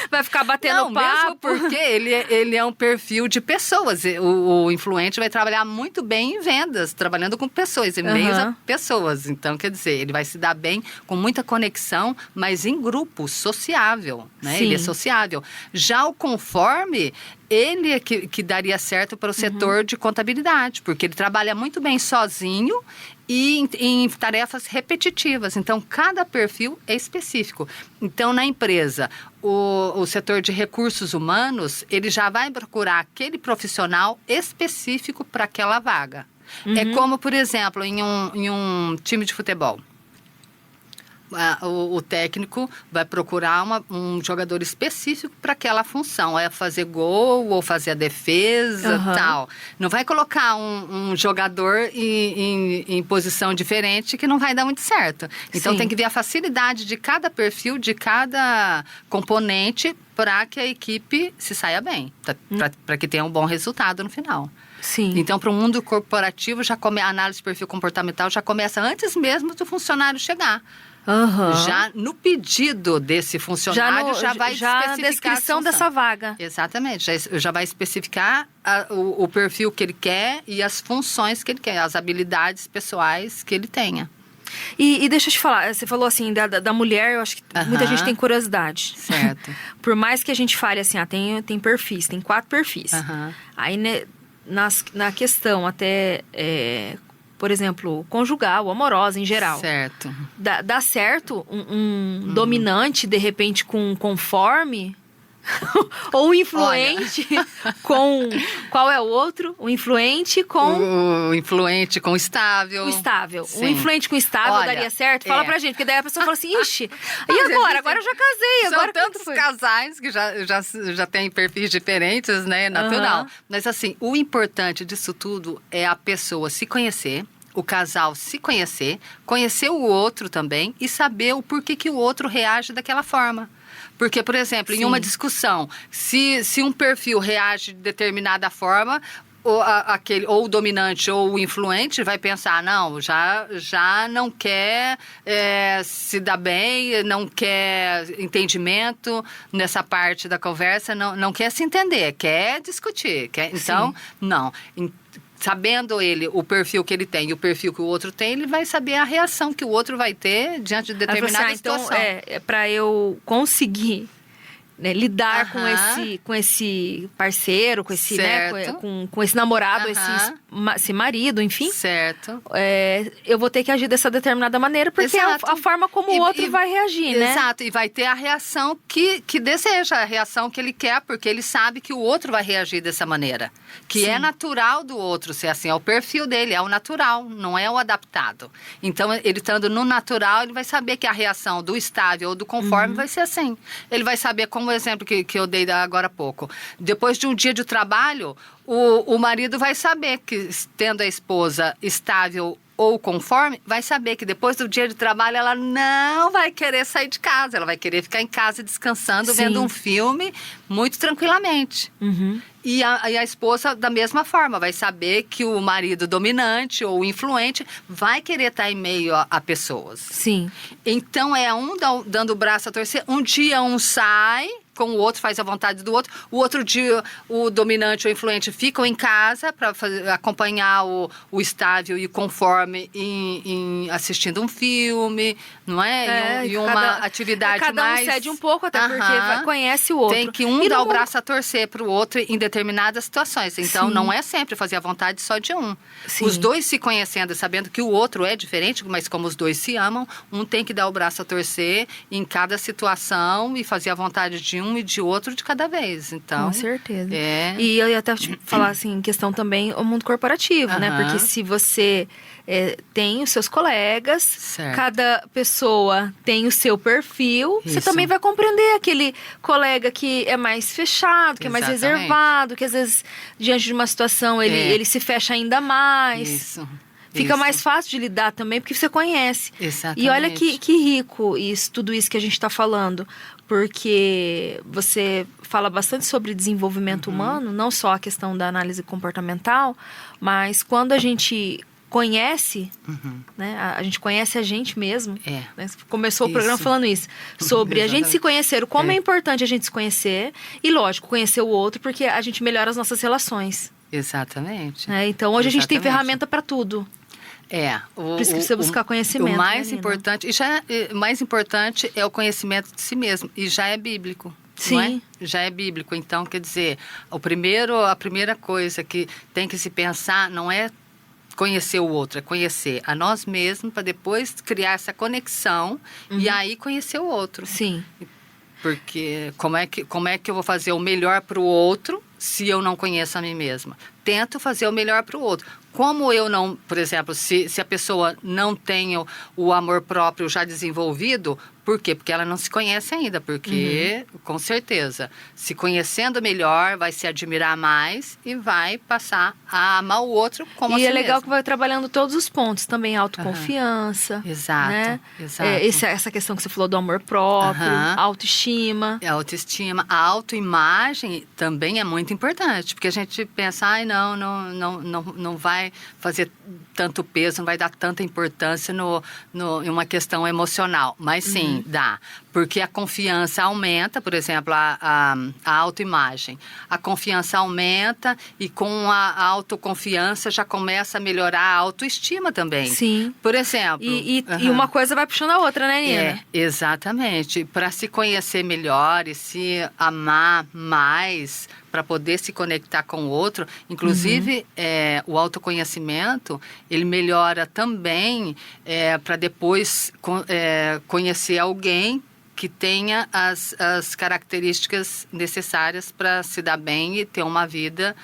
B: vai ficar batendo papo.
C: Mesmo porque ele é um perfil de pessoas. O influente vai trabalhar muito bem em vendas, trabalhando com pessoas, em meio a pessoas. Então, quer dizer, ele vai se dar bem com muita conexão, mas em grupo, sociável, né? Ele é sociável. Já o conforme, ele é que daria certo para o setor de contabilidade, porque ele trabalha muito bem sozinho e em tarefas repetitivas. Então, cada perfil é específico. Então, na empresa, o setor de recursos humanos, ele já vai procurar aquele profissional específico para aquela vaga. É como, por exemplo, em um time de futebol. O técnico vai procurar um jogador específico para aquela função. É fazer gol ou fazer a defesa, tal. Não vai colocar um jogador em posição diferente que não vai dar muito certo. Então, tem que ver a facilidade de cada perfil, de cada componente para que a equipe se saia bem. Para que tenha um bom resultado no final.
B: Sim.
C: Então, para o mundo corporativo, a análise de perfil comportamental já começa antes mesmo do funcionário chegar. Já no pedido desse funcionário, já vai especificar
B: na descrição dessa vaga.
C: Exatamente, já vai especificar o perfil que ele quer e as funções que ele quer, as habilidades pessoais que ele tenha.
B: E deixa eu te falar, você falou assim, da mulher, eu acho que muita gente tem curiosidade.
C: Certo.
B: Por mais que a gente fale assim, tem perfis, tem 4 perfis. Aí, né, na questão até, por exemplo, conjugal, amorosa em geral.
C: Certo.
B: Dá certo um dominante, de repente, com conforme... Ou influente com... Qual é o outro? O influente com...
C: O influente com estável.
B: O estável.
C: Sim.
B: O influente com estável daria certo? Fala pra gente, porque daí a pessoa fala assim, ixi, e agora? Agora eu já casei.
C: São
B: agora
C: tantos casais que já têm perfis diferentes, né? Natural. Mas assim, o importante disso tudo é a pessoa se conhecer, o casal se conhecer, conhecer o outro também e saber o porquê que o outro reage daquela forma. Porque, por exemplo, em uma discussão, se um perfil reage de determinada forma, ou o dominante ou o influente vai pensar, não, já não quer se dar bem, não quer entendimento nessa parte da conversa, não quer se entender, quer discutir. Então, não. Sabendo ele o perfil que ele tem e o perfil que o outro tem, ele vai saber a reação que o outro vai ter diante de determinada situação.
B: Então, para eu conseguir, né, lidar com esse parceiro, com esse, né, com esse namorado, esse marido, enfim.
C: Certo.
B: Eu vou ter que agir dessa determinada maneira, porque é a forma como o outro vai reagir, né?
C: Exato, e vai ter a reação que deseja, a reação que ele quer, porque ele sabe que o outro vai reagir dessa maneira. Que é natural do outro ser assim, é o perfil dele, é o natural, não é o adaptado. Então, ele estando no natural, ele vai saber que a reação do estável ou do conforme vai ser assim. Ele vai saber, como o exemplo que eu dei agora há pouco. Depois de um dia de trabalho, o marido vai saber que, tendo a esposa estável ou conforme, vai saber que depois do dia de trabalho ela não vai querer sair de casa. Ela vai querer ficar em casa descansando, vendo um filme muito tranquilamente. E a esposa, da mesma forma, vai saber que o marido dominante ou influente vai querer estar em meio a pessoas.
B: Sim.
C: Então, é um dando o braço a torcer. Um dia um sai com o outro, faz a vontade do outro. O outro dia, o dominante ou influente ficam em casa para acompanhar o estável e o conforme em assistindo um filme, não é? E uma atividade mais...
B: Cada um cede um pouco, até porque conhece o outro.
C: Tem que dar o braço a torcer para o outro em determinadas situações. Então, não é sempre fazer a vontade só de um. Sim. Os dois se conhecendo e sabendo que o outro é diferente, mas como os dois se amam, um tem que dar o braço a torcer em cada situação e fazer a vontade de um e de outro de cada vez. Então,
B: com certeza. E eu ia até te falar assim, em questão também o mundo corporativo, né? Porque se você tem os seus colegas, cada pessoa tem o seu perfil, você também vai compreender aquele colega que é mais fechado, que é mais reservado, que às vezes, diante de uma situação, ele se fecha ainda mais. Fica mais fácil de lidar também, porque você conhece.
C: Exatamente.
B: E olha que rico tudo isso que a gente está falando. Porque você fala bastante sobre desenvolvimento humano, não só a questão da análise comportamental, mas quando a gente conhece, né, a gente conhece a gente mesmo. Né? Começou o programa falando isso. Sobre a gente se conhecer, como é importante a gente se conhecer. E, lógico, conhecer o outro, porque a gente melhora as nossas relações.
C: Exatamente.
B: Então, hoje a gente tem ferramenta para tudo. Por isso que precisa buscar conhecimento.
C: O mais importante, mais importante é o conhecimento de si mesmo. E já é bíblico.
B: Sim.
C: Não é? Já é bíblico. Então, quer dizer, a primeira coisa que tem que se pensar não é conhecer o outro, é conhecer a nós mesmos para depois criar essa conexão e aí conhecer o outro.
B: Sim.
C: Porque como é que eu vou fazer o melhor para o outro se eu não conheço a mim mesma? Tento fazer o melhor para o outro. Como eu não, por exemplo, se a pessoa não tem o amor próprio já desenvolvido, por quê? Porque ela não se conhece ainda, porque, com certeza, se conhecendo melhor, vai se admirar mais e vai passar a amar o outro como a si
B: mesmo. E é legal
C: mesmo.
B: Que vai trabalhando todos os pontos, também autoconfiança.
C: Exato,
B: né?
C: exato.
B: Essa questão que você falou do amor próprio, autoestima.
C: A autoestima, a autoimagem também é muito importante, porque a gente pensa, não vai fazer tanto peso, não vai dar tanta importância em uma questão emocional. Mas sim, dá. Porque a confiança aumenta, por exemplo, a autoimagem. A confiança aumenta e com a autoconfiança já começa a melhorar a autoestima também.
B: Sim.
C: Por exemplo...
B: E uma coisa vai puxando a outra, né, Nina?
C: Exatamente. Para se conhecer melhor e se amar mais, para poder se conectar com o outro. Inclusive, o autoconhecimento, ele melhora também para depois conhecer alguém que tenha as características necessárias para se dar bem e ter uma vida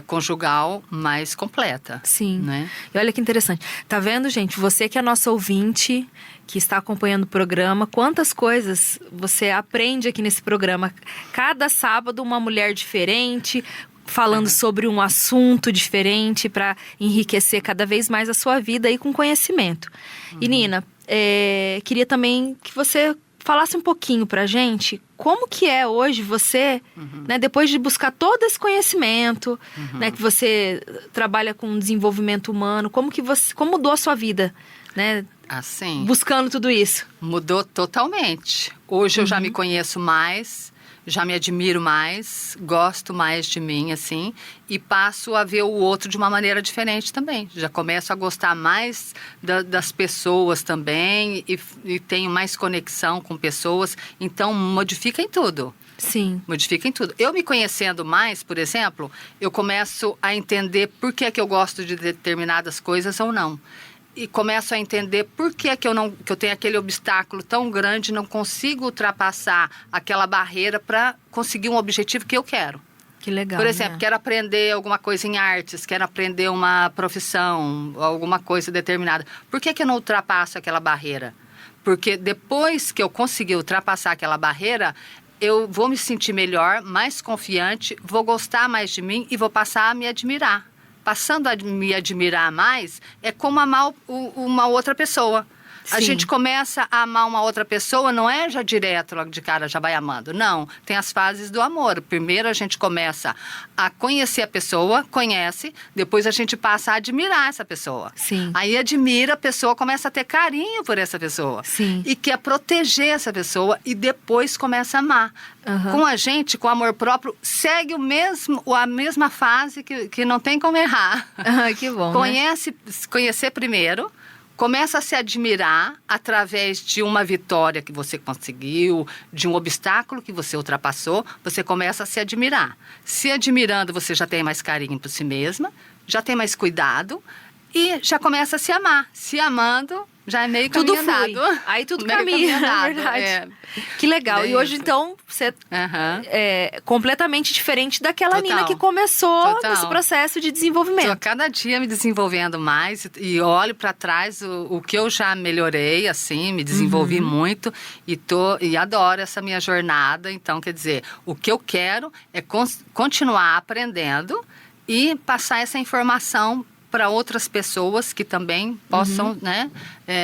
C: conjugal mais completa.
B: Sim.
C: Né?
B: E olha que interessante. Tá vendo, gente? Você que é nosso ouvinte, que está acompanhando o programa, quantas coisas você aprende aqui nesse programa. Cada sábado, uma mulher diferente, falando sobre um assunto diferente para enriquecer cada vez mais a sua vida aí com conhecimento. E, Nina, queria também que você falasse um pouquinho pra gente como que é hoje você, né, depois de buscar todo esse conhecimento, né, que você trabalha com desenvolvimento humano, como mudou a sua vida, né?
C: Assim,
B: buscando tudo isso.
C: Mudou totalmente. Hoje eu já me conheço mais, já me admiro mais, gosto mais de mim, assim, e passo a ver o outro de uma maneira diferente também. Já começo a gostar mais das pessoas também e tenho mais conexão com pessoas. Então, modifica em tudo.
B: Sim.
C: Modifica em tudo. Eu me conhecendo mais, por exemplo, eu começo a entender por que eu gosto de determinadas coisas ou não. E começo a entender por que eu tenho aquele obstáculo tão grande, não consigo ultrapassar aquela barreira para conseguir um objetivo que eu quero.
B: Que legal.
C: Por exemplo,
B: né?
C: Quero aprender alguma coisa em artes, quero aprender uma profissão, alguma coisa determinada. Por que eu não ultrapasso aquela barreira? Porque depois que eu conseguir ultrapassar aquela barreira, eu vou me sentir melhor, mais confiante, vou gostar mais de mim e vou passar a me admirar. Passando a me admirar mais, é como amar uma outra pessoa.
B: Sim.
C: A gente começa a amar uma outra pessoa, não é já direto, logo de cara, já vai amando. Não, tem as fases do amor. Primeiro a gente começa a conhecer a pessoa, conhece, depois a gente passa a admirar essa pessoa.
B: Sim.
C: Aí admira a pessoa, começa a ter carinho por essa pessoa.
B: Sim.
C: E quer proteger essa pessoa e depois começa a amar. Com a gente, com amor próprio, segue a mesma fase que não tem como errar.
B: Que bom, né?
C: Conhecer primeiro, começa a se admirar através de uma vitória que você conseguiu, de um obstáculo que você ultrapassou, você começa a se admirar. Se admirando, você já tem mais carinho por si mesma, já tem mais cuidado e já começa a se amar. Se amando, já é meio
B: tudo
C: caminho andado.
B: Aí tudo
C: Meio
B: caminha,
C: caminho
B: na
C: andado,
B: verdade. Que legal.
C: Bem
B: E hoje,
C: isso.
B: então, você é completamente diferente daquela
C: Total.
B: Nina que começou
C: Total.
B: nesse processo de
C: Estou
B: desenvolvimento.
C: cada dia me desenvolvendo mais e olho para trás o que eu já melhorei, assim, me desenvolvi muito e adoro essa minha jornada. Então, quer dizer, o que eu quero é continuar aprendendo e passar essa informação para outras pessoas que também possam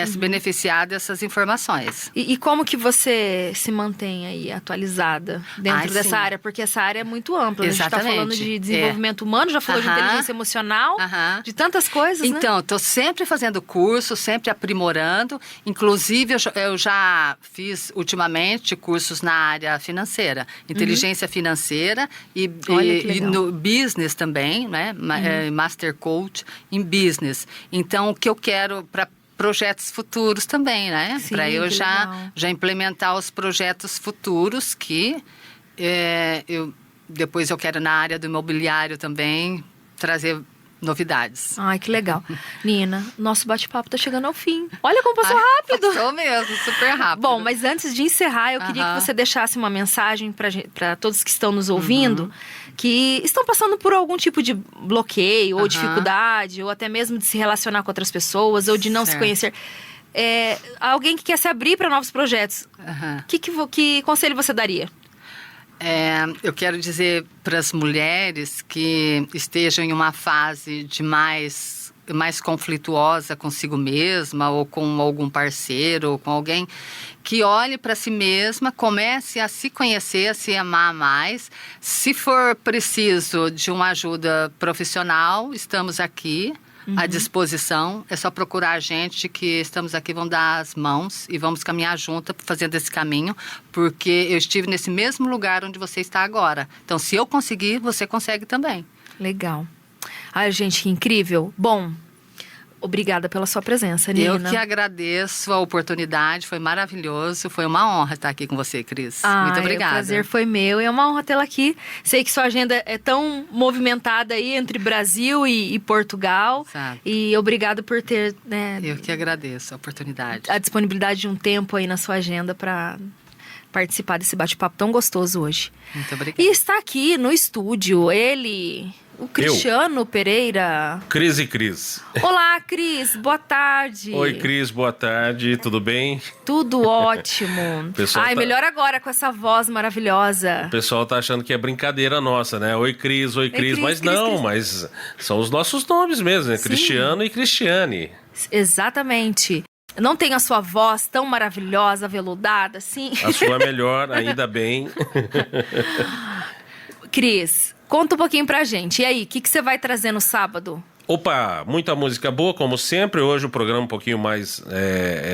C: se beneficiar dessas informações.
B: E como que você se mantém aí atualizada dentro dessa
C: sim.
B: área? Porque essa área é muito ampla. Né? A gente está
C: Exatamente.
B: falando de desenvolvimento humano, já falou de inteligência emocional, de tantas coisas, né?
C: Então, estou sempre fazendo curso, sempre aprimorando. Inclusive, eu já fiz ultimamente cursos na área financeira. Inteligência financeira e no business também, né? Master Coach em business. Então, o que eu quero para projetos futuros também, né? Para eu já implementar os projetos futuros que depois eu quero na área do imobiliário também trazer novidades.
B: Ai, que legal. Nina, nosso bate-papo tá chegando ao fim. Olha como passou rápido.
C: Passou mesmo, super rápido.
B: Bom, mas antes de encerrar, eu queria que você deixasse uma mensagem para todos que estão nos ouvindo, que estão passando por algum tipo de bloqueio ou dificuldade, ou até mesmo de se relacionar com outras pessoas, ou de não se conhecer. Alguém que quer se abrir para novos projetos. Que conselho você daria?
C: Eu quero dizer para as mulheres que estejam em uma fase de mais conflituosa consigo mesma ou com algum parceiro ou com alguém, que olhe para si mesma, comece a se conhecer, a se amar mais. Se for preciso de uma ajuda profissional, estamos aqui à disposição. É só procurar a gente, que estamos aqui, vamos dar as mãos e vamos caminhar junto fazendo esse caminho, porque eu estive nesse mesmo lugar onde você está agora. Então, se eu conseguir, você consegue também.
B: Legal. Ai, gente, que incrível. Bom, obrigada pela sua presença, Nina.
C: Eu que agradeço a oportunidade, foi maravilhoso. Foi uma honra estar aqui com você, Cris. Muito obrigada.
B: O prazer foi meu e é uma honra tê-la aqui. Sei que sua agenda é tão movimentada aí entre Brasil e Portugal.
C: Exato.
B: E obrigado por ter, né,
C: Eu que agradeço a oportunidade.
B: a disponibilidade de um tempo aí na sua agenda para participar desse bate-papo tão gostoso hoje.
C: Muito obrigada.
B: E está aqui no estúdio ele, o Cristiano Pereira.
D: Cris e Cris.
B: Olá, Cris. Boa tarde.
D: Oi, Cris. Boa tarde. Tudo bem?
B: Tudo ótimo.
D: Pessoal
B: Ai,
D: tá-
B: melhor agora com essa voz maravilhosa.
D: O pessoal tá achando que é brincadeira nossa, né? Oi, Cris. Oi, Cris.
B: Cris,
D: Mas
B: Cris,
D: não,
B: Cris.
D: mas são os nossos nomes mesmo, né?
B: Sim.
D: Cristiano e Cristiane.
B: Exatamente. Não tem a sua voz tão maravilhosa, aveludada, assim.
D: A sua é melhor, ainda bem.
B: Cris, conta um pouquinho pra gente. E aí, o que você vai trazer no sábado?
D: Opa, muita música boa, como sempre. Hoje o programa um pouquinho mais,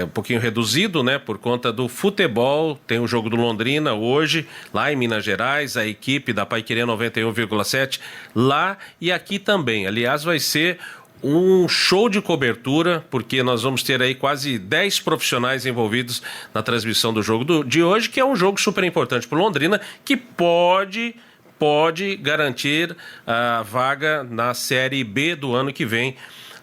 D: um pouquinho reduzido, né? Por conta do futebol. Tem o jogo do Londrina hoje, lá em Minas Gerais. A equipe da Paiquerê 91,7 lá e aqui também. Aliás, vai ser um show de cobertura, porque nós vamos ter aí quase 10 profissionais envolvidos na transmissão do jogo de hoje, que é um jogo super importante para o Londrina, que pode garantir a vaga na Série B do ano que vem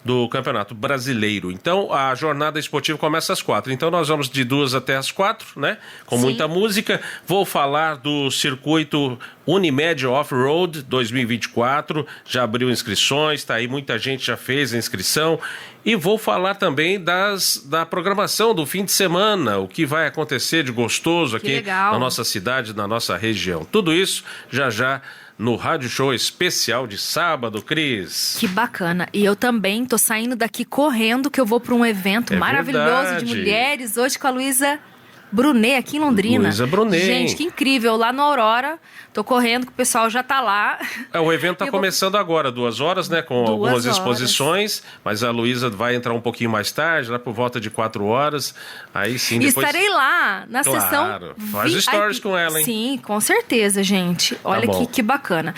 D: do Campeonato Brasileiro. Então, a jornada esportiva começa às 4. Então, nós vamos de 2 até às 4, né? Com
B: Sim.
D: muita música. Vou falar do circuito Unimed Off-Road 2024. Já abriu inscrições, tá aí, muita gente já fez a inscrição. E vou falar também da programação do fim de semana, o que vai acontecer de gostoso aqui
B: legal.
D: na nossa cidade, na nossa região. Tudo isso já no Rádio Show especial de sábado, Cris.
B: Que bacana. E eu também tô saindo daqui correndo, que eu vou para um evento
D: É
B: maravilhoso
D: verdade.
B: de mulheres, hoje com a Luísa Brunet, aqui em Londrina.
D: Luísa Brunet.
B: Gente, que incrível. Lá no Aurora, tô correndo, que o pessoal já tá lá.
D: O evento está
B: Eu vou-
D: começando agora, 2 horas, né? Com
B: 2
D: algumas
B: horas.
D: exposições, mas a Luísa vai entrar um pouquinho mais tarde, lá por volta de 4 horas. Aí sim,
B: E
D: depois...
B: estarei lá, na
D: Claro,
B: sessão...
D: faz stories com ela, hein?
B: Sim, com certeza, gente. Olha
D: bom.
B: que bacana.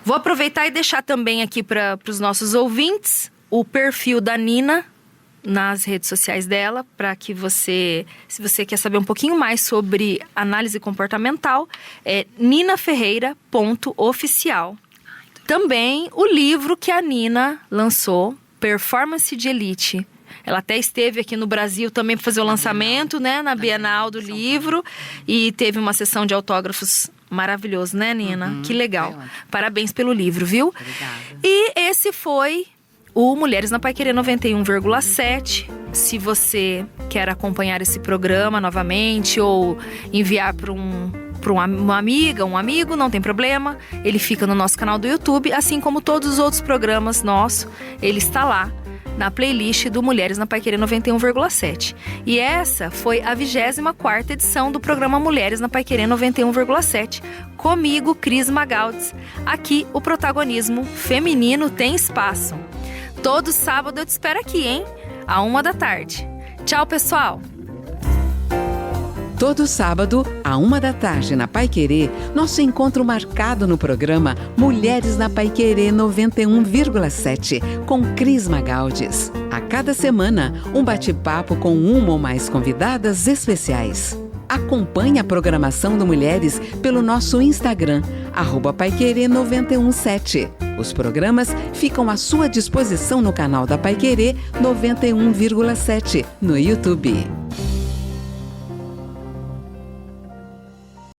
B: Vou aproveitar e deixar também aqui para os nossos ouvintes o perfil da Nina nas redes sociais dela, para que você, se você quer saber um pouquinho mais sobre análise comportamental, é ninaferreira.oficial. Também o livro que a Nina lançou, Performance de Elite. Ela até esteve aqui no Brasil também para fazer o lançamento, né, na Bienal do livro, e teve uma sessão de autógrafos maravilhoso, né, Nina? Que legal.
C: foi ótimo.
B: Parabéns pelo livro, viu?
C: Obrigada.
B: E esse foi o Mulheres na Paiquerê 91,7. Se você quer acompanhar esse programa novamente ou enviar para uma amiga, um amigo, não tem problema. Ele fica no nosso canal do YouTube, assim como todos os outros programas nossos. Ele está lá na playlist do Mulheres na Paiquerê 91,7. E essa foi a 24ª edição do programa Mulheres na Paiquerê 91,7. Comigo, Cris Magaldi. Aqui, o protagonismo feminino tem espaço. Todo sábado eu te espero aqui, hein? À 13h. Tchau, pessoal!
A: Todo sábado, à 13h, na Paiquerê, nosso encontro marcado no programa Mulheres na Paiquerê 91,7, com Cris Magaldi. A cada semana, um bate-papo com uma ou mais convidadas especiais. Acompanhe a programação do Mulheres pelo nosso Instagram, @paiquerê917. Os programas ficam à sua disposição no canal da Paiquerê 91,7, no YouTube.